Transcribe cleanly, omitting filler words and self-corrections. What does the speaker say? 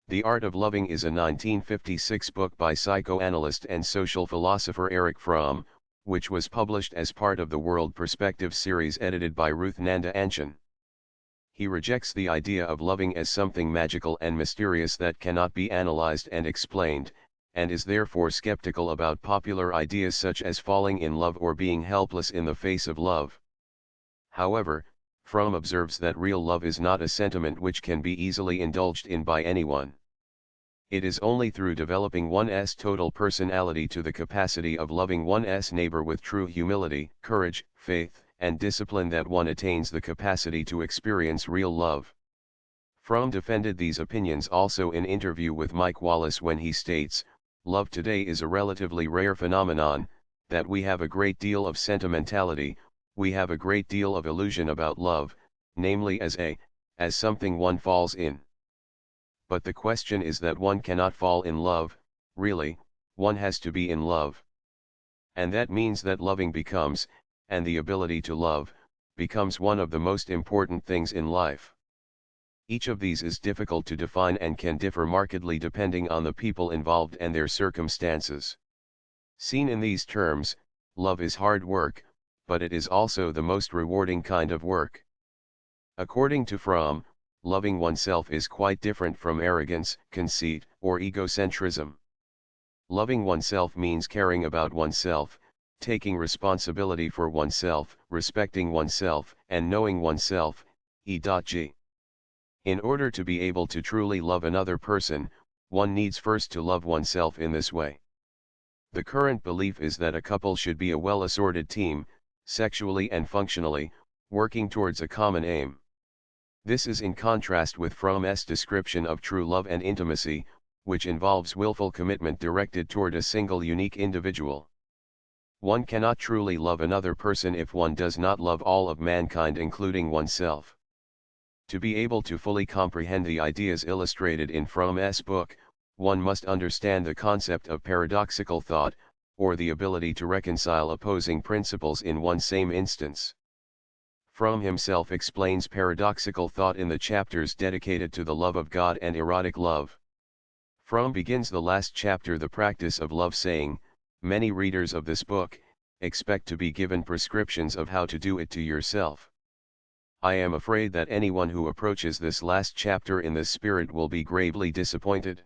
The Art of Loving is a 1956 book by psychoanalyst and social philosopher Erich Fromm, which was published as part of the World Perspective series edited by Ruth Nanda Anshin. He rejects the idea of loving as something magical and mysterious that cannot be analyzed and explained, and is therefore skeptical about popular ideas such as falling in love or being helpless in the face of love. However, Fromm observes that real love is not a sentiment which can be easily indulged in by anyone. It is only through developing one's total personality to the capacity of loving one's neighbor with true humility, courage, faith, and discipline that one attains the capacity to experience real love. Fromm defended these opinions also in interview with Mike Wallace when he states, "Love today is a relatively rare phenomenon, that we have a great deal of sentimentality, we have a great deal of illusion about love, namely as something one falls in. But the question is that one cannot fall in love, really, one has to be in love. And that means that loving becomes, and the ability to love, becomes one of the most important things in life. Each of these is difficult to define and can differ markedly depending on the people involved and their circumstances. Seen in these terms, love is hard work, but it is also the most rewarding kind of work." According to Fromm, loving oneself is quite different from arrogance, conceit, or egocentrism. Loving oneself means caring about oneself, taking responsibility for oneself, respecting oneself, and knowing oneself, e.g. In order to be able to truly love another person, one needs first to love oneself in this way. The current belief is that a couple should be a well-assorted team, sexually and functionally, working towards a common aim. This is in contrast with Fromm's description of true love and intimacy, which involves willful commitment directed toward a single unique individual. One cannot truly love another person if one does not love all of mankind including oneself. To be able to fully comprehend the ideas illustrated in Fromm's book, one must understand the concept of paradoxical thought, or the ability to reconcile opposing principles in one same instance. Fromm himself explains paradoxical thought in the chapters dedicated to the love of God and erotic love. Fromm begins the last chapter, The Practice of Love, saying, "Many readers of this book expect to be given prescriptions of how to do it to yourself. I am afraid that anyone who approaches this last chapter in this spirit will be gravely disappointed.